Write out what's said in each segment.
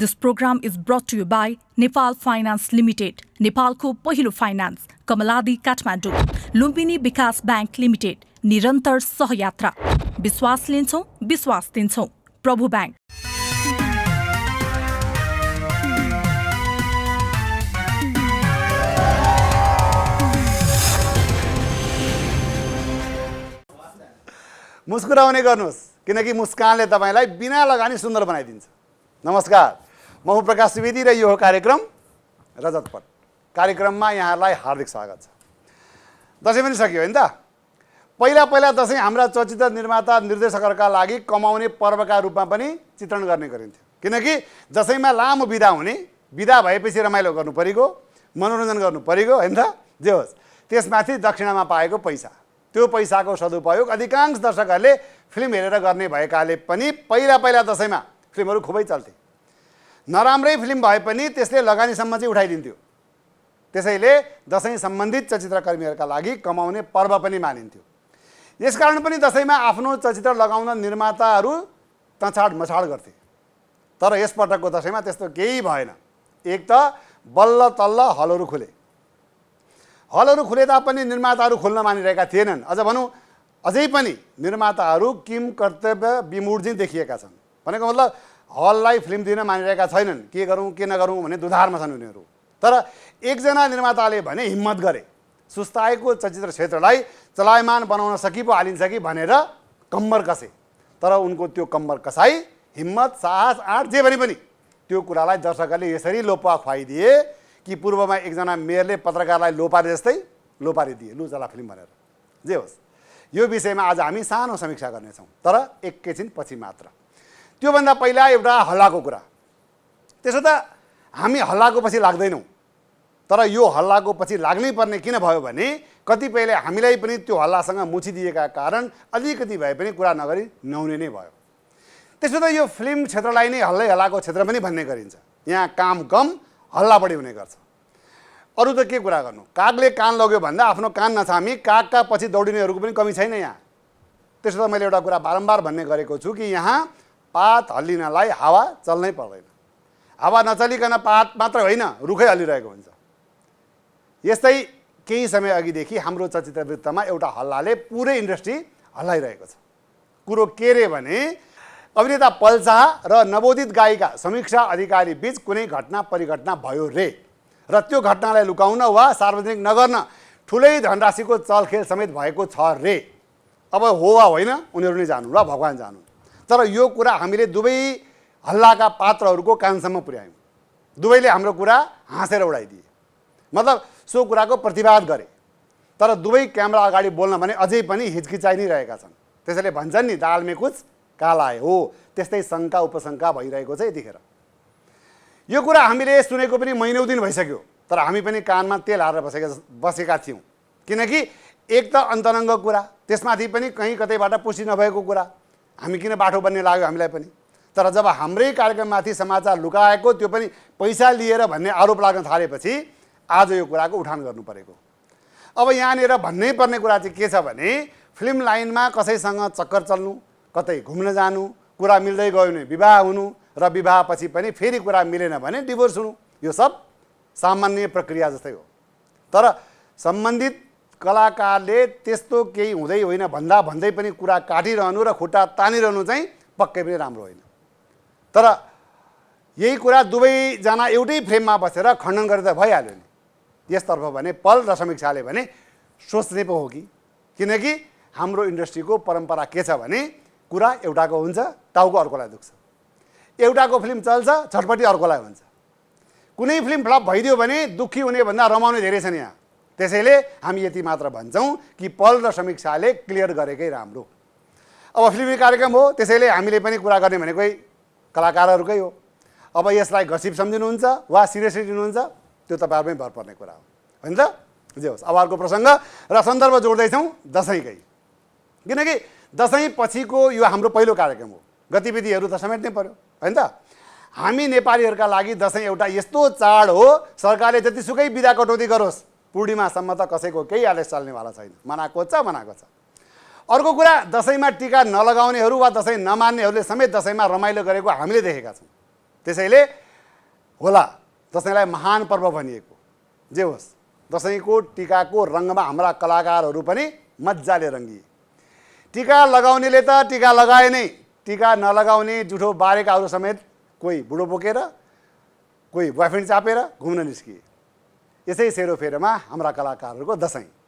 This program is brought to you by Nepal Finance Limited, नेपालको पहिलो finance, Kamaladi Kathmandu, Lumbini विकास bank limited, निरन्तर सहयात्रा, विश्वास लिन्छौं, विश्वास दिन्छौं, प्रभु बैंक। मुस्कुराउने गर्नुहोस् किनकि मुस्कानले तपाईलाई बिना लगानी सुन्दर बनाइदिन्छ। नमस्कार, म हुँ प्रकाश सुवेदी र यो हो कार्यक्रम रजतपट। कार्यक्रममा यहाँलाई हार्दिक स्वागत छ। दशैं पनि सकियो हैन त। पहिला दशैं हाम्रा चलचित्र निर्माता निर्देशकहरूका लागि कमाउने पर्वका रूपमा पनि चित्रण गर्ने गरिन्थ्यो। किनकि दशैंमा लामो बिदा हुने, बिदा भएपछि रमाइलो गर्नु परेको, मनोरञ्जन गर्नु परेको हैन त। जे होस्, त्यसमाथि दक्षिणामा पाएको पैसा, त्यो पैसाको सदुपयोग अधिकांश दर्शकहरूले फिल्म हेरेर गर्ने भएकाले पनि पहिला दशैंमा फिल्महरू खुबै चल्थे। नराम्रै फिल्म भए पनि त्यसले लगानीसम्म चाहिँ उठाइदिन्थ्यो। त्यसैले दशैं सम्बन्धित चलचित्रकर्मीहरूका लागि कमाउने पर्व पनि मानिन्थ्यो। यसकारण पनि दशैंमा आफ्नो चलचित्र लगाउन निर्माताहरू तछाड मछाड गर्थे। तर यसपटकको दशैंमा त्यस्तो केही भएन। एक त बल्ल तल्ल हलहरू खुले। हलहरू खुले तापनि निर्माताहरू खोल्न मानिरहेका थिएनन्। अझ भनौँ, अझै पनि निर्माताहरू किम कर्तव्य विमूढ देखिएका छन्। भनेको मतलब हललाई फिल्म दिन मानिरहेका छैनन्। के गरौँ के नगरौँ भन्ने दुधारमा छन् उनीहरू। तर एकजना निर्माताले भने हिम्मत गरे, सुस्ताएको चलचित्र क्षेत्रलाई चलायमान बनाउन सकि पो हालिन्छ कि भनेर कम्मर कसे। तर उनको त्यो कम्मर कसाई, हिम्मत, साहस, आँट जे भने पनि त्यो कुरालाई दर्शकहरूले यसरी लोपा खुवाइदिए कि पूर्वमा एकजना मेयरले पत्रकारलाई लोपारे जस्तै लोपारिदिए, लु चला फिल्म भनेर। जे होस्, यो विषयमा आज हामी सानो समीक्षा गर्नेछौँ, तर एकैछिन पछि मात्र। त्योभन्दा पहिला एउटा हल्लाको कुरा। त्यसो त हामी हल्लाको पछि लाग्दैनौँ, तर यो हल्लाको पछि लाग्नै पर्ने किन भयो भने कतिपयले हामीलाई पनि त्यो हल्लासँग मुछिदिएका कारण अलिकति भए पनि कुरा नगरी नहुने नै भयो। त्यसो त यो फिल्म क्षेत्रलाई नै हल्लै हल्लाको क्षेत्र पनि भन्ने गरिन्छ। यहाँ काम कम, हल्ला बढी हुने गर्छ। अरू त के कुरा गर्नु, कागले कान लग्यो भन्दा आफ्नो कान नछामी कागका पछि दौडिनेहरूको पनि कमी छैन यहाँ। त्यसो त मैले एउटा कुरा बारम्बार भन्ने गरेको छु कि यहाँ पात हल्लिनलाई हावा चल्नै पर्दैन। हावा नचलिकन पात मात्र होइन, रुखै हल्लिरहेको हुन्छ। यस्तै केही समय अघिदेखि हाम्रो चलचित्र वृत्तमा एउटा हल्लाले पुरै इन्डस्ट्री हल्लाइरहेको छ। कुरो के रे भने अभिनेता पल शाह र नवोदित गायिका समीक्षा अधिकारी बीच कुनै घटना परिघटना भयो रे, र त्यो घटनालाई लुकाउन वा सार्वजनिक नगर्न ठुलै धनराशिको चलखेल समेत भएको छ रे। अब हो वा होइन उनीहरू नै जानु र भगवान् जानु। तर यो कुरा हामीले दुवै हल्लाका पात्रहरूको कानसम्म पुर्यायौँ। दुवैले हाम्रो कुरा हाँसेर उडाइदिए, मतलब सो कुराको प्रतिवाद गरे। तर दुवै क्यामेरा अगाडि बोल्न भने अझै पनि हिचकिचाइ नै रहेका छन्। त्यसैले भन्छन् नि, दालमे कुछ काला हो, त्यस्तै शङ्का उपशङ्का भइरहेको छ यतिखेर। यो कुरा हामीले सुनेको पनि महिनौ दिन भइसक्यो, तर हामी पनि कानमा तेल हालेर बसेका थियौँ। किनकि एक त अन्तरङ्ग कुरा, त्यसमाथि पनि कहीँ कतैबाट पुष्टि नभएको कुरा, हामी किन बाठो बन्ने लाग्यो हामीलाई पनि। तर जब हाम्रै कार्यक्रममाथि समाचार लुकाएको, त्यो पनि पैसा लिएर भन्ने आरोप लाग्न थालेपछि आज यो कुराको उठान गर्नु परेको। अब यहाँनिर भन्नै पर्ने कुरा चाहिँ के छ भने फिल्म लाइनमा कसैसँग चक्कर चल्नु, कतै घुम्न जानु, कुरा मिल्दै गयो भने विवाह हुनु, र विवाहपछि पनि फेरि कुरा मिलेन भने डिभोर्स हुनु, यो सब सामान्य प्रक्रिया जस्तै हो। तर सम्बन्धित कलाकारले त्यस्तो केही हुँदै होइन भन्दै पनि कुरा काटिरहनु र खुट्टा तानिरहनु चाहिँ पक्कै पनि राम्रो होइन। तर यही कुरा दुवैजना एउटै फ्रेममा बसेर खण्डन गरे त भइहाल्यो नि। यसतर्फ भने पल र समीक्षाले भने सोच्ने पो हो कि, किनकि हाम्रो इन्डस्ट्रीको परम्परा के छ भने कुरा एउटाको हुन्छ, टाउको अर्कोलाई दुख्छ। एउटाको फिल्म चल्छ, छटपट्टि अर्कोलाई हुन्छ। कुनै फिल्म फ्लप भइदियो भने दुःखी हुने भन्दा रमाउने धेरै छन् यहाँ। त्यसैले हामी यति मात्र भन्छौँ कि पल र समीक्षाले क्लियर गरेकै राम्रो। अब फिल्मी कार्यक्रम हो, त्यसैले हामीले पनि कुरा गर्ने भनेकै कलाकारहरूकै हो। अब यसलाई गसिप सम्झिनुहुन्छ वा सिरियसली लिनुहुन्छ, त्यो तपाईँहरूमै भर पर्ने कुरा हो, होइन त। जे होस्, अब अर्को प्रसङ्ग र सन्दर्भ जोड्दैछौँ दशैँकै। किनकि दशैँ पछिको यो हाम्रो पहिलो कार्यक्रम हो, गतिविधिहरू त समेट्नै पर्यो, होइन त। हामी नेपालीहरूका लागि दशैँ एउटा यस्तो चाड हो, सरकारले जतिसुकै बिदा कटौती गरोस्, पूर्णिमासम्म त कसैको केही आदेश चल्नेवाला छैन। मनाएको छ। अर्को कुरा, दशैंमा टीका नलगाउनेहरू वा दशैं नमान्नेहरूले समेत दशैंमा रमाइलो गरेको हामीले देखेका छौँ। त्यसैले होला, दसैँलाई महान पर्व भनिएको। जे होस्, दसैँको टिकाको रङमा हाम्रा कलाकारहरू पनि मजाले रङ्गिए। टिका लगाउनेले त टिका लगाए नै, टिका नलगाउने जुठो बारेकाहरू समेत कोही बुढो बोकेर, कोही बोयफ्रेन्ड चापेर घुम्न निस्किए। यसै सेरोफेरोमा हाम्रा कलाकारहरूको दसैँ।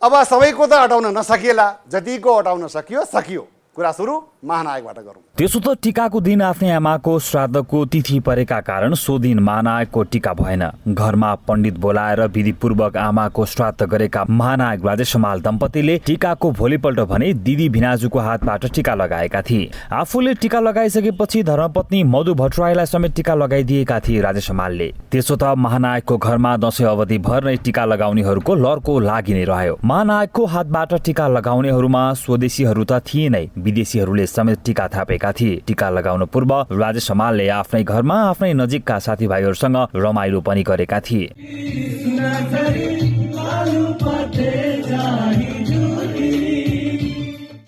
अब सबैको त अटाउन नसकिएला, जतिको अटाउन सकियो सकियो। कुरा सुरु महानायकबाट गरौँ। त्यसो त टिकाको दिन आफ्नै आमाको श्राद्धको तिथि परेका कारण सो दिन महानायकको टिका भएन। घरमा पण्डित बोलाएर विधिपूर्वक आमाको श्राद्ध गरेका महानायक राजेश हमाल दम्पतिले टिकाको भोलिपल्ट भने दिदी भिनाजुको हातबाट टिका लगाएका थिए। आफूले टिका लगाइसकेपछि धर्मपत्नी मधु भट्टराईलाई समेत टिका लगाइदिएका थिए राजेश हमालले। त्यसो त महानायकको घरमा दशैं अवधिभर नै टिका लगाउनेहरूको लर्को लागि नै रह्यो। महानायकको हातबाट टिका लगाउनेहरूमा स्वदेशीहरू त थिए नै, विदेशीहरूले समेत टिका थापेका थिए। टिका लगाउन पूर्व राजेश हमालले आफ्नै घरमा आफ्नै नजिकका साथीभाइहरूसँग रमाइलो पनि गरेका थिए।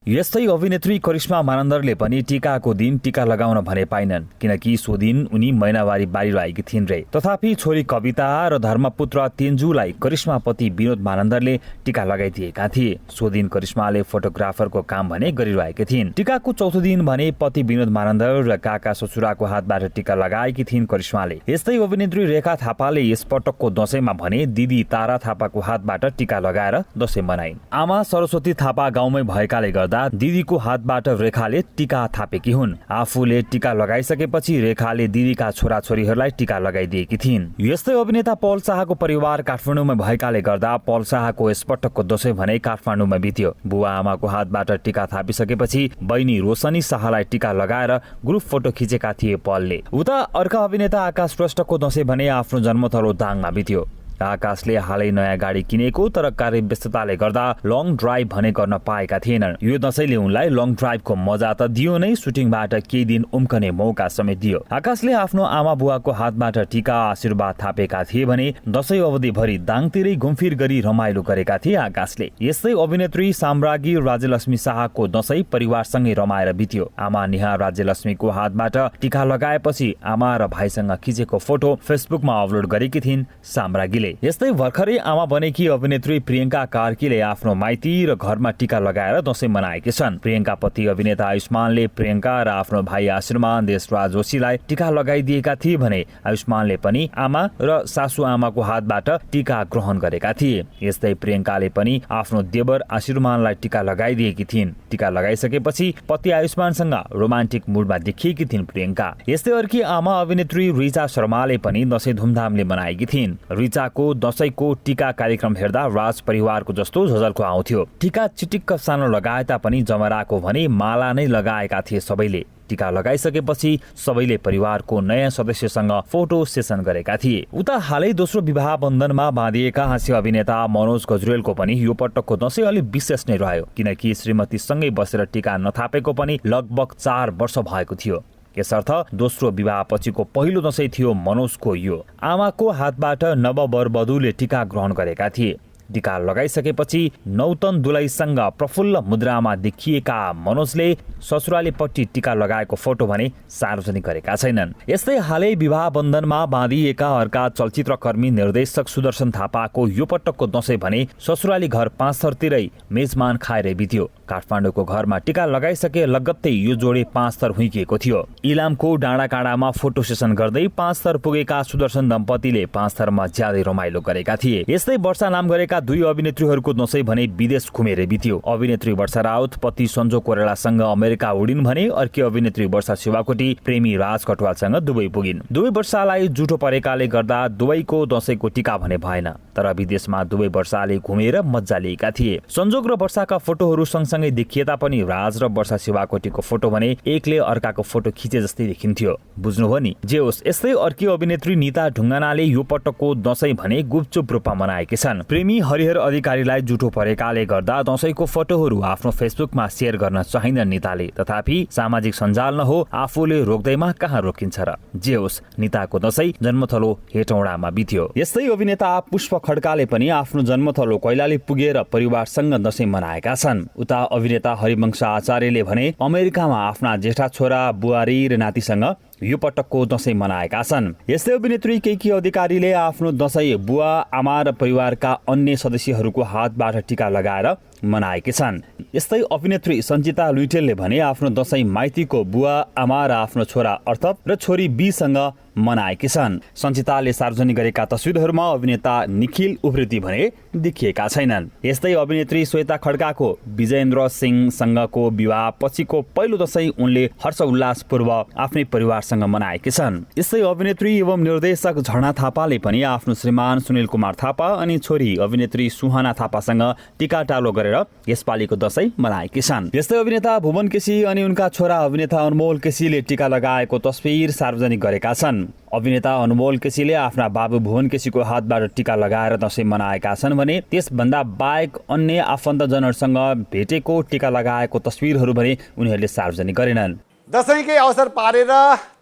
यस्तै अभिनेत्री करिश्मा मानन्दरले पनि टिकाको दिन टिका लगाउन भने पाइनन्, किनकि सो दिन उनी मैनावारी बारी आएकी थिइन् रे। तथापि छोरी कविता र धर्मपुत्र तेन्जुलाई करिश्मा पति विनोद मानन्दरले टिका लगाइदिएका थिए। सो दिन करिश्माले फोटोग्राफरको काम भने गरिरहेकी थिइन्। टिकाको चौथो दिन भने पति विनोद मानन्दर र काका ससुराको हातबाट टिका लगाएकी थिइन् करिश्माले। यस्तै अभिनेत्री रेखा थापाले यस पटकको दशैंमा भने दिदी तारा थापाको हातबाट टिका लगाएर दशैं मनाइन्। आमा सरस्वती थापा गाउँमै भएकाले गर्दा दिदीको हातबाट रेखाले टिका थापेकी हुन्। आफूले टिका लगाइसकेपछि रेखाले दिदीका छोराछोरीहरूलाई टिका लगाइदिएकी थिइन्। यस्तै अभिनेता पल शाहको परिवार काठमाडौँमा भएकाले गर्दा पल शाहको यसपटकको दशैं भने काठमाडौँमा बित्यो। बुवा आमाको हातबाट टिका थापिसकेपछि बहिनी रोशनी शाहलाई टिका लगाएर ग्रुप फोटो खिचेका थिए पलले। उता अर्का अभिनेता आकाश श्रेष्ठको दशैं भने आफ्नो जन्मथलो दाङमा बित्यो। आकाशले हालै नयाँ गाडी किनेको तर कार्य व्यस्तताले गर्दा लङ ड्राइभ भने गर्न पाएका थिएनन्। यो दशैंले उनलाई लङ ड्राइभको मजा त दियो नै, सुटिङबाट केही दिन उम्कने मौका समेत दियो। आकाशले आफ्नो आमा बुवाको हातबाट टिका आशीर्वाद थापेका थिए भने दशैं अवधिभरि दाङतिरै घुमफिर गरी रमाइलो गरेका थिए आकाशले। यस्तै अभिनेत्री साम्राज्ञी राज्यलक्ष्मी शाहको दशैं परिवारसँगै रमाएर बित्यो। आमा नेहा राज्यलक्ष्मीको हातबाट टिका लगाएपछि आमा र भाइसँग खिचेको फोटो फेसबुकमा अपलोड गरेकी थिइन् साम्राज्ञीले। यस्तै भर्खरै आमा बनेकी अभिनेत्री प्रियङ्का कार्कीले आफ्नो माइती र घरमा टिका लगाएर दशैं मनाएकी छन्। प्रियङ्का पति अभिनेता आयुष्मानले प्रियङ्का र आफ्नो भाइ आशीर्मान देशराज जोशीलाई टिका लगाइदिएका थिए भने आयुष्मानले पनि आमा र सासू आमाको हातबाट टिका ग्रहण गरेका थिए। यस्तै प्रियङ्काले पनि आफ्नो देवर आशीर्मानलाई टिका लगाइदिएकी थिइन्। टिका लगाइसकेपछि पति आयुष्मानसँग रोमान्टिक मुडमा देखिएकी थिइन् प्रियङ्का। यस्तै अर्की आमा अभिनेत्री रिचा शर्माले पनि दशैं धुमधामले मनाएकी थिइन्। रिचाको दशैंको टिका कार्यक्रम हेर्दा राज परिवारको जस्तो झझल्को आउँथ्यो। टिका चिटिक्क सानो लगाए तापनि जमराको भने माला नै लगाएका थिए सबैले। टिका लगाइसकेपछि सबैले परिवारको नयाँ सदस्यसँग फोटो सेसन गरेका थिए। उता हालै दोस्रो विवाह बन्धनमा बाँधिएका हास्य अभिनेता मनोज गजरेलको पनि यो पटकको दशैं अलि विशेष नै रह्यो, किनकि श्रीमतीसँगै बसेर टिका नथापेको पनि लगभग 4 वर्ष भएको थियो। यसर्थ दोस्रो विवाहपछिको पहिलो दशैं थियो मनोजको यो। आमाको हातबाट नववरवधुले टिका ग्रहण गरेका थिए। टिका लगाइसकेपछि नौतन दुलैसँग प्रफुल्ल मुद्रामा देखिएका मनोजले ससुरालीपट्टि टिका लगाएको फोटो भने सार्वजनिक गरेका छैनन्। यस्तै हालै विवाह बन्धनमा बाँधिएका अर्का चलचित्रकर्मी निर्देशक सुदर्शन थापाको यो पटकको दशैं भने ससुराली घर पाँचथरतिरै मेजमान खाएर बित्यो। काठमाडौँको घरमा टिका लगाइसके लगत्तै यो जोडे 5 थर हुइकिएको थियो। इलामको डाँडाकाँडामा फोटो सेसन गर्दै 5 थर पुगेका सुदर्शन दम्पतिले 5 थरमा ज्यादै रमाइलो गरेका थिए। यस्तै वर्षा नाम गरेका दुई अभिनेत्रीहरूको दशैं भने विदेश घुमेर बित्यो। अभिनेत्री वर्षा राउत पति सञ्जो कोरेलासँग अमेरिका उडिन् भने अर्की अभिनेत्री वर्षा शिवाकोटी प्रेमी राज कटवालसँग दुबई पुगिन्। दुवै वर्षालाई जुठो परेकाले गर्दा दुवैको दशैंको टिका भने भएन, तर विदेशमा दुवै वर्षाले घुमेर मज्जा लिएका थिए। संजोग र वर्षाका फोटोहरू सँगसँगै देखिए तापनि राज र वर्षा शिवाकोटीको फोटो भने एकले अर्काको फोटो खिचे जस्तै देखिन्थ्यो। बुझ्नु हो नि। जे होस्, यस्तै अर्की अभिनेत्री निता ढुङ्गानाले यो पटकको दशैं भने गुपचुप रूपमा मनाएकी छन्। प्रेमी हरिहर अधिकारीलाई जुठो परेकाले गर्दा दशैंको फोटोहरू आफ्नो फेसबुकमा सेयर गर्न चाहिँदैन निताले। तथापि सामाजिक सञ्जाल नहो आफूले रोक्दैमा कहाँ रोकिन्छ र। जे होस्, निताको दशैं जन्मथलो हेटौँडामा बित्यो। यस्तै अभिनेता पुष्प खड्काले पनि आफ्नो जन्मथलो कैलाली पुगेर परिवारसँग दशैं मनाएका छन्। उता अभिनेता हरिवंश आचार्यले भने अमेरिकामा आफ्ना जेठा छोरा, बुहारी र नातिसँग यो पटकको दशैं मनाएका छन्। यस्तै अभिनेत्री केकी अधिकारीले आफ्नो दशैं बुवा, आमा र परिवारका अन्य सदस्यहरूको हातबाट टीका लगाएर मनाएकी छन्। यस्तै अभिनेत्री सञ्चिता लुइटेलले भने आफ्नो दशैं माइतीको बुवा, आमा र आफ्नो छोरा अर्थव र छोरी बीसँग मनाएकी छन्। सञ्चिताले सार्वजनिक गरेका तस्विरहरूमा अभिनेता निखिल उप्रेती भने देखिएका छैनन्। यस्तै अभिनेत्री श्वेता खड्काको विजयेन्द्र सिंहसँगको विवाह पछिको पहिलो दशैं उनले हर्षोल्लासपूर्व आफ्नै परिवारसँग मनाएकी छन्। यस्तै अभिनेत्री एवं निर्देशक झरना थापाले पनि आफ्नो श्रीमान सुनिल कुमार थापा अनि छोरी अभिनेत्री सुहाना थापासँग टिकाटालो गरेर यसपालिको दशैं मनाएकी छन्। यस्तै अभिनेता भुवन केसी अनि उनका छोरा अभिनेता अनमोल केसीले टीका लगाएको तस्विर सार्वजनिक गरेका छन्। अभिनेता अनमोल केसीले आफ्ना बाबु भुवन केसीको हातबाट टीका लगाएर दशैं मनाएका छन् भने त्यसभन्दा बाहेक अन्य आफन्तजनहरूसँग भेटेको टीका लगाएको तस्विरहरू भने उनीहरूले सार्वजनिक गरेनन्। दशैंकै अवसर पारेर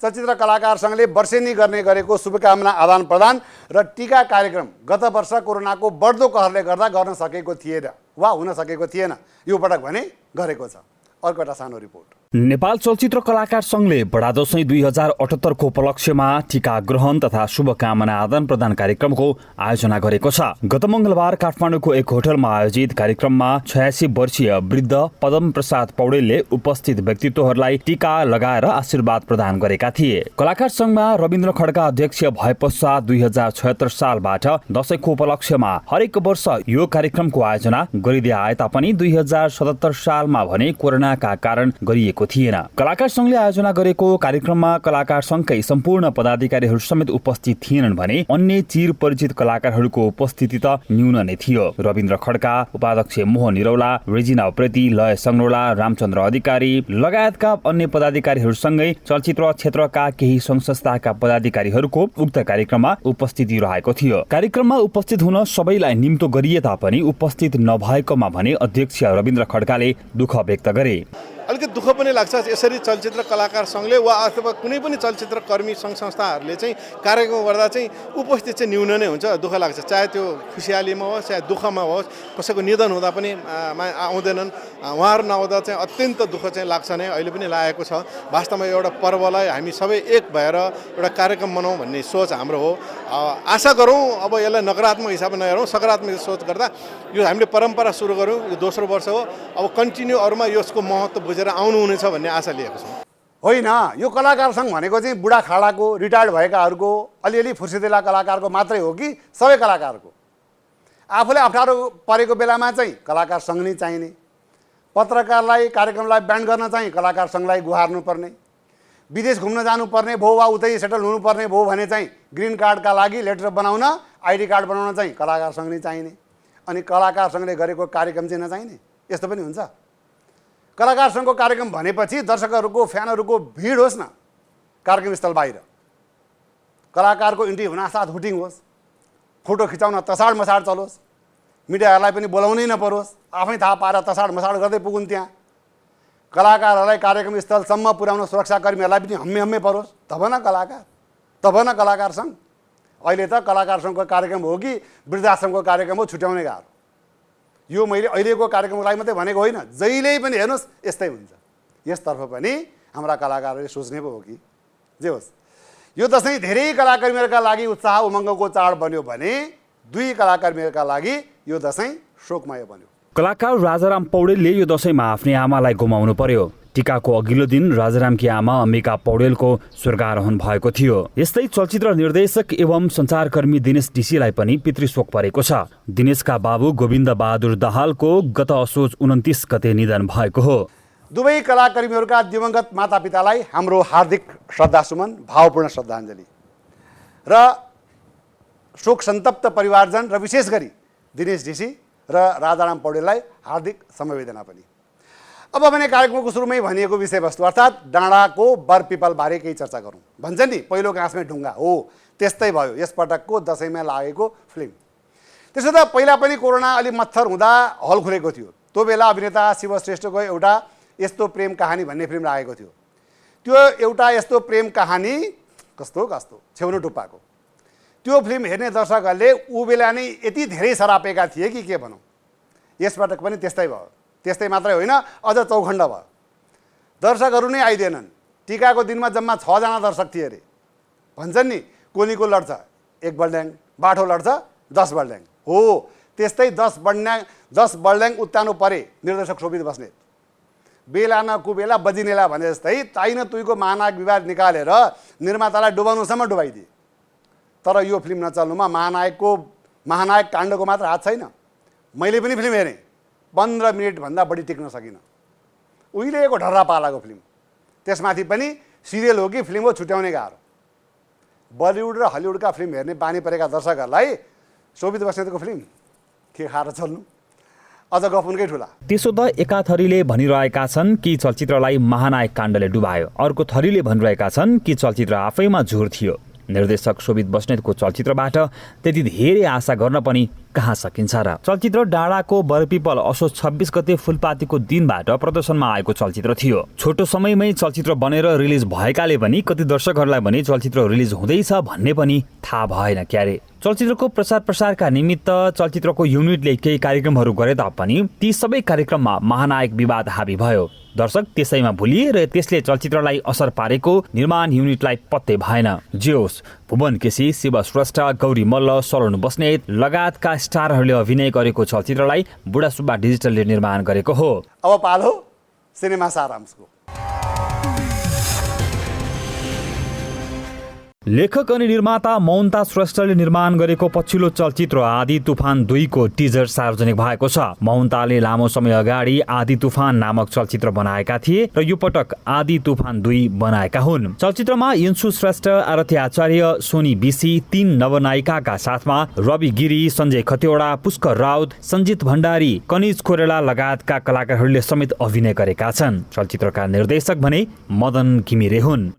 चलचित्र कलाकार संघले वर्षेनी गर्ने गरेको शुभकामना आदान प्रदान र टीका कार्यक्रम गत वर्ष कोरोनाको बढ्दो कहरले गर्दा गर्न सकेको थिएन वा हुन सकेको थिएन। यो पटक भने गरेको छ। अर्को एउटा सानो रिपोर्ट। नेपाल चलचित्र कलाकार संघले बडा दशैं 2078 को उपलक्ष्यमा टीका ग्रहण तथा शुभकामना आदान प्रदान कार्यक्रमको आयोजना गरेको छ। गत मंगलबार काठमाडौँको एक होटलमा आयोजित कार्यक्रममा 86 वर्षीय वृद्ध पदम प्रसाद पौडेलले उपस्थित व्यक्तित्वहरूलाई टीका लगाएर आशीर्वाद प्रदान गरेका थिए। कलाकार संघमा रविन्द्र खड्का अध्यक्ष भए पश्चात 2076 सालबाट दशैंको उपलक्ष्यमा हरेक वर्ष यो कार्यक्रमको आयोजना गरिँदै आए तापनि 2077 सालमा भने कोरोनाका कारण गरिएको थिएन। कलाकार संघले आयोजना गरेको कार्यक्रममा कलाकार संघकै सम्पूर्ण पदाधिकारीहरू समेत उपस्थित थिएनन् भने अन्य चिर परिचित कलाकारहरूको उपस्थिति त न्यून नै थियो। रविन्द्र खड्का, उपाध्यक्ष मोहन निरौला, रेजिना उप्रेती, लय संगरोला, रामचन्द्र अधिकारी लगायतका अन्य पदाधिकारीहरूसँगै चलचित्र क्षेत्रका केही संघ संस्थाका पदाधिकारीहरूको उक्त कार्यक्रममा उपस्थिति रहेको थियो। कार्यक्रममा उपस्थित हुन सबैलाई निम्तो गरिए तापनि उपस्थित नभएकोमा भने अध्यक्ष रविन्द्र खड्काले दुःख व्यक्त गरे। अलिकति दुःख पनि लाग्छ यसरी चलचित्र कलाकार संघले वा अथवा कुनै पनि चलचित्र कर्मी संघ संस्थाहरूले चाहिँ कार्यक्रम गर्दा चाहिँ उपस्थित चाहिँ न्यून नै हुन्छ। दुःख लाग्छ, चाहे त्यो खुसियालीमा होस् चाहे दुःखमा होस्। कसैको निधन हुँदा पनि आउँदैनन्, उहाँहरू नआउँदा चाहिँ अत्यन्त दुःख चाहिँ लाग्छ नै, अहिले पनि लागेको छ। वास्तवमा एउटा पर्वलाई हामी सबै एक भएर एउटा कार्यक्रम मनाउँ भन्ने सोच हाम्रो हो। आशा गरौँ अब यसलाई नकारात्मक हिसाबमा नहेरौँ, सकारात्मक सोच गर्दा यो हामीले परम्परा सुरु गऱ्यौँ। यो दोस्रो वर्ष हो, अब कन्टिन्यू अरूमा यसको महत्त्व बुझेर आउनुहुनेछ भन्ने आशा लिएको छौँ। होइन, यो कलाकार संघ भनेको चाहिँ बुढाखाडाको रिटायर्ड भएकाहरूको अलिअलि फुर्सदिला कलाकारको मात्रै हो कि सबै कलाकारको? आफूले अप्ठ्यारो परेको बेलामा चाहिँ कलाकार संघ नै चाहिने, पत्रकारलाई कार्यक्रमलाई ब्यान्ड गर्न चाहिँ कलाकार संघलाई गुहार्नुपर्ने, विदेश घुम्न जानुपर्ने भो वा उतै सेटल हुनुपर्ने भो भने चाहिँ ग्रिन कार्डका लागि लेटर बनाउन, आइडी कार्ड बनाउन चाहिँ कलाकार संघ नै चाहिने। अनि कलाकार संघले गरेको कार्यक्रम चाहिँ नचाहिने? यस्तो पनि हुन्छ? कलाकार संघको कार्यक्रम भनेपछि दर्शकहरूको फ्यानहरूको भिड होस् न कार्यक्रम स्थल बाहिर, कलाकारको इन्ट्री हुनासाथ हुटिङ होस्, फोटो खिचाउन तसाड मसाड चलोस्, मिडियाहरूलाई पनि बोलाउनै नपरोस्, आफै थाहा पाएर तसाड मसाड गर्दै पुगुन् त्यहाँ, कलाकारहरूलाई कार्यक्रम स्थलसम्म पुर्याउन सुरक्षाकर्मीहरूलाई पनि हम्मे हम्मे परोस्, तब न कलाकार संघ। अहिले त कलाकार संघको कार्यक्रम हो कि वृद्धाश्रमको कार्यक्रम हो छुट्याउनै गाह्रो। यो मैले अहिलेको कार्यक्रमको लागि मात्रै भनेको होइन, जहिले पनि हेर्नुहोस् यस्तै हुन्छ। यसतर्फ पनि हाम्रा कलाकारहरूले सोच्ने पो हो कि? जे होस्, यो दशैं धेरै कलाकर्मीहरूका लागि उत्साह उमङ्गको चाड बन्यो भने दुई कलाकर्मीहरूका लागि यो दशैं शोकमय बन्यो। कलाकार राजाराम पौडेलले यो दशैंमा आफ्नै आमालाई गुमाउनु पर्यो। टीकाको अघिल्लो दिन राजारामकी आमा अम्बिका पौडेलको स्वर्गारोहण भएको थियो। यस्तै चलचित्र निर्देशक एवं सञ्चारकर्मी दिनेश ढिसीलाई पनि पितृशोक परेको छ। दिनेशका बाबु गोविन्द बहादुर दाहालको गत असोज 29 गते निधन भएको हो। दुवै कलाकर्मीहरूका दिवंगत मातापितालाई हाम्रो हार्दिक श्रद्धासुमन, भावपूर्ण श्रद्धाञ्जली र शोक सन्तप्त परिवारजन र विशेष गरी दिनेश ढिसी र राजाराम पौडेललाई हार्दिक समवेदना पनि। अब भने कार्यक्रमको सुरुमै भनिएको विषयवस्तु अर्थात् डाँडाको बर पिपल बारे केही चर्चा गरौँ। भन्छ नि पहिलो घाँसमै ढुङ्गा हो, त्यस्तै भयो यसपटकको दशैंमा लागेको फिल्म। त्यसो त पहिला पनि कोरोना अलि मत्थर हुँदा हल खुलेको थियो। त्यो बेला अभिनेता शिव श्रेष्ठको एउटा यस्तो प्रेम कहानी भन्ने फिल्म लागेको थियो। त्यो एउटा यस्तो प्रेम कहानी कस्तो कस्तो छेउनो टुप्पाको त्यो फिल्म हेर्ने दर्शकहरूले ऊ बेला नै यति धेरै सरापेका थिए कि के भनौँ। यसपटक पनि त्यस्तै भयो। त्यस्तै मात्रै होइन, अझ चौखण्ड भयो। दर्शकहरू नै आइदिएनन्। टिकाको दिनमा जम्मा 6 जना दर्शक थिए अरे। भन्छन् नि कोनीको लड्छ 1 बल्ड्याङ, बाठो लड्छ 10 बल्ड्याङ। हो त्यस्तै 10 बल्ड्याङ उत्तानो परे निर्देशक शोभित बस्नेत। बेला न कुबेला बजिनेला भने जस्तै ताई न तुईको महानायक विवाद निकालेर निर्मातालाई डुबाउनुसम्म डुबाइदिए। तर यो फिल्म नचल्नुमा महानायक काण्डको मात्र हात छैन। मैले पनि फिल्म हेरेँ, 15 मिनटभन्दा बढी टिक्न सकिनँ। उहिलेको ढर्रा पालाको फिल्म, त्यसमाथि पनि सिरियल हो कि फिल्म हो छुट्याउने गाह्रो। बलिउड र हलिउडका फिल्म हेर्ने बानी परेका दर्शकहरूलाई शोभित बस्नेतको फिल्म के खाएर चल्नु, अझ गफ उनकै ठुला। त्यसो त एका थरीले भनिरहेका छन् कि चलचित्रलाई महानायक काण्डले डुबायो, अर्को थरीले भनिरहेका छन् कि चलचित्र आफैमा झुर थियो। निर्देशक शोभित बस्नेतको चलचित्रबाट त्यति धेरै आशा गर्न पनि कहाँ सकिन्छ र। चलचित्र डाँडाको बरपिपल असोज 26 गते फुलपातीको दिनबाट प्रदर्शनमा आएको चलचित्र थियो। छोटो समयमै चलचित्र बनेर रिलिज भएकाले पनि कति दर्शकहरूलाई भने चलचित्र रिलिज हुँदैछ भन्ने पनि थाहा भएन क्यारे। चलचित्रको प्रचारका निमित्त चलचित्रको युनिटले केही कार्यक्रमहरू गरे तापनि ती सबै कार्यक्रममा महानायक विवाद हाबी भयो। दर्शक त्यसैमा भुलिए र त्यसले चलचित्रलाई असर पारेको निर्माण युनिटलाई पत्तै भएन। जे होस्, भुवन केसी, शिव श्रेष्ठ, गौरी मल्ल, सरोन बस्नेत लगायतका स्टारहरूले अभिनय गरेको चलचित्रलाई बुढासुब्बा डिजिटलले निर्माण गरेको हो। अब पालो सिनेमा सारांशको। लेखक अनि निर्माता मोहनता श्रेष्ठले निर्माण गरेको पछिल्लो चलचित्र आदि तुफान 2 को टिजर सार्वजनिक भएको छ। मोहनताले लामो समय अगाडि आदि तुफान नामक चलचित्र बनाएका थिए र यो पटक आदि तुफान 2 बनाएका हुन्। चलचित्रमा यन्सु श्रेष्ठ, आरती आचार्य, सोनी बिसी, 3 नवनायिकाका साथमा रवि गिरी, सञ्जय खतिवडा, पुष्कर राउत, सञ्जित भण्डारी, कनिज कोरेला लगायतका कलाकारहरूले समेत अभिनय गरेका छन्। चलचित्रका निर्देशक भने मदन घिमिरे हुन्।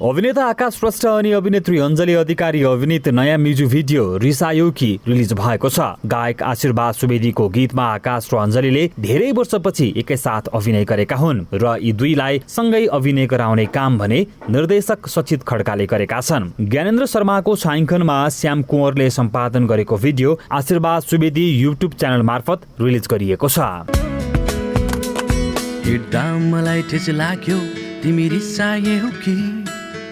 अभिनेता आकाश श्रेष्ठ अनि अभिनेत्री अञ्जली अधिकारी अभिनीत नयाँ म्युजिक भिडियो रिसायोकी रिलिज भएको छ। गायक आशीर्वाद सुवेदीको गीतमा आकाश र अञ्जलीले धेरै वर्षपछि एकैसाथ अभिनय गरेका हुन् र यी दुईलाई सँगै अभिनय गराउने काम भने निर्देशक सचित खड्काले गरेका छन्। ज्ञानेन्द्र शर्माको छायाङ्कनमा श्याम कुँवरले सम्पादन गरेको भिडियो आशीर्वाद सुवेदी युट्युब च्यानल मार्फत रिलिज गरिएको छ।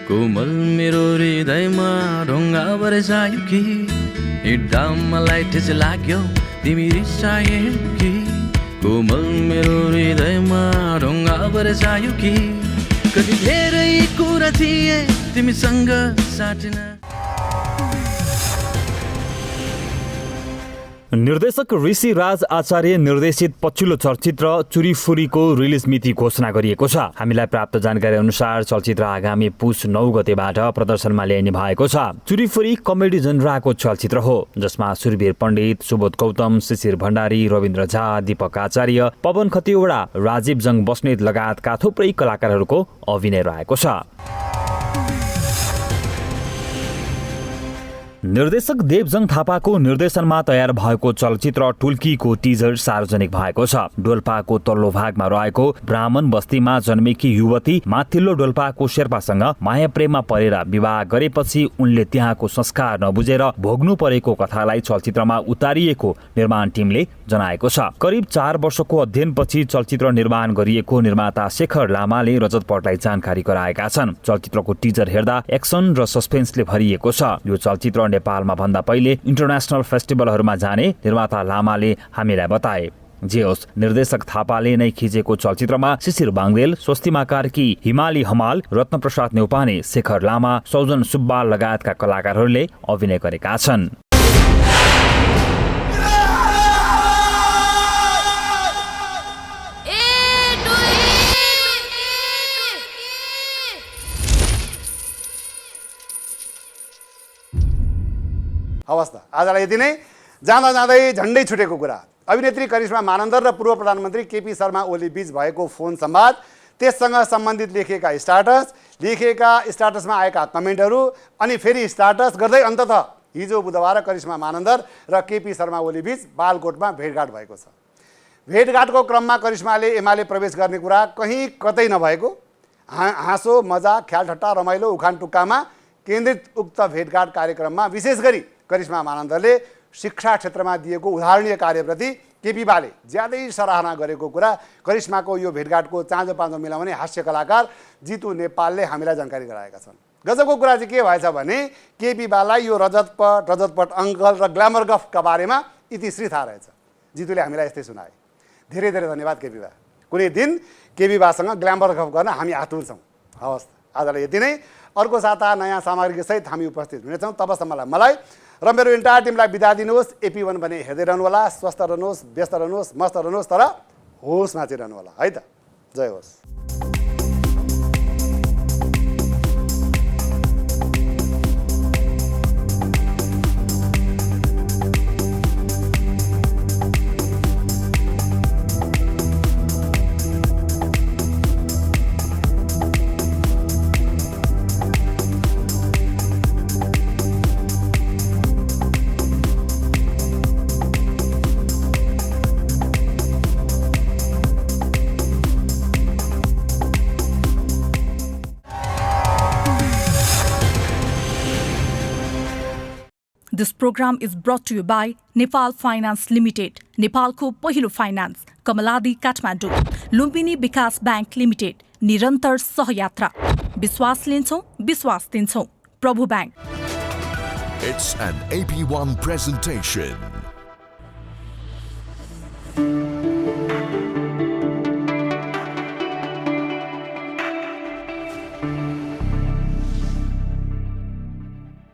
कोमल मेरो हृदयमा ढुङ्गा बरसायो कि मलाई ठेस लाग्यो तिमी रिसायो कि कोमल मेरो हृदयमा ढुङ्गा बरसायो कि कति धेरै कुरा थिए तिमीसँग साट्न। निर्देशक ऋषि राज आचार्य निर्देशित पछिल्लो चलचित्र चुरीफुरीको रिलिज मिति घोषणा गरिएको छ। हामीलाई प्राप्त जानकारी अनुसार चलचित्र आगामी पुष 9 गतेबाट प्रदर्शनमा ल्याइने भएको छ। चुरीफुरी कमेडी जनराको चलचित्र हो जसमा सुरवीर पण्डित, सुबोध गौतम, शिशिर भण्डारी, रविन्द्र झा, दीपक आचार्य, पवन खतिवडा, राजीव जङ बस्नेत लगायतका थुप्रै कलाकारहरूको अभिनय रहेको छ। निर्देशक देवजङ थापाको निर्देशनमा तयार भएको चलचित्र टुल्कीको टिजर सार्वजनिक भएको छ। डोल्पाको तल्लो भागमा रहेको ब्राह्मण बस्तीमा जन्मेकी युवती माथिल्लो डोल्पाको शेर्पासँग माया प्रेममा परेर विवाह गरेपछि उनले त्यहाँको संस्कार नबुझेर भोग्नु परेको कथालाई चलचित्रमा उतारिएको निर्माण टिमले जनाएको छ। करिब 4 वर्षको अध्ययनपछि चलचित्र निर्माण गरिएको निर्माता शेखर लामाले रजत पटलाई जानकारी गराएका छन्। चलचित्रको टिजर हेर्दा एक्सन र सस्पेन्सले भरिएको छ। यो चलचित्र नेपालमा भन्दा पहिले इन्टरनेशनल फेस्टिभलहरूमा जाने निर्माता लामाले हामीलाई बताए। जे होस्, निर्देशक थापाले नै खिचेको चलचित्रमा शिशिर बाङ्देल, स्वस्तिमा कार्की, हिमाली हमाल, रत्नप्रसाद नेउपाने, शेखर लामा, सौजन सुब्बा लगायतका कलाकारहरूले अभिनय गरेका छन्। हवस् त, आजलाई यति नै। जाँदा जाँदै झन्डै छुटेको कुरा, अभिनेत्री करिश्मा मानन्दर र पूर्व प्रधानमन्त्री केपी शर्मा ओली बीच भएको फोन संवाद, त्यससँग सम्बन्धित लेखिएका स्टाटसमा आएका कमेन्टहरू, अनि फेरि स्टाटस गर्दै अन्ततः हिजो बुधबार करिश्मा मानन्दर र केपी शर्मा ओली बीच बालकोटमा भेटघाट भएको छ। भेटघाटको क्रममा करिश्माले एमाले प्रवेश गर्ने कुरा कहीँ कतै नभएको, हाँसो मजाक ख्यालठट्टा रमाइलो उखान टुक्कामा केन्द्रित उक्त भेटघाट कार्यक्रममा विशेष गरी करिश्मा मानन्दरले शिक्षा क्षेत्रमा दिएको उदाहरणीय कार्यप्रति केपी बाले ज्यादै सराहना गरेको कुरा करिश्माको यो भेटघाटको चाँजो पाँजो मिलाउने हास्य कलाकार जितु नेपालले हामीलाई जानकारी गराएका छन्। गजबको कुरा चाहिँ के भएछ भने केपी बालाई यो रजतपट अङ्कल र ग्ल्यामर गफका बारेमा इतिश्री थाहा रहेछ। जितुले हामीलाई यस्तै सुनाए। धेरै धेरै धन्यवाद केपी बा। कुनै दिन केपी बासँग ग्ल्यामर गफ गर्न हामी आतुर छौँ। हवस्, आजलाई यति नै। अर्को साता नयाँ सामग्रीसहित हामी उपस्थित हुनेछौँ। तबसम्मलाई मलाई र मेरो इन्टायर टिमलाई बिदा दिनुहोस्। AP1 भने हेर्दै रहनुहोला। स्वस्थ रहनुहोस्, व्यस्त रहनुहोस्, मस्त रहनुहोस्, तर होसमा चाहिँ रहनुहोला है त। जय होस्। This program is brought to you by Nepal Finance Limited, नेपालको पहिलो फाइनान्स, कमलादी काठमाडौँ, लुम्बिनी विकास बैंक लिमिटेड, निरन्तर सहयात्रा, विश्वास लिन्छौँ, विश्वास दिन्छौँ, प्रभु bank. It's an AP1 presentation.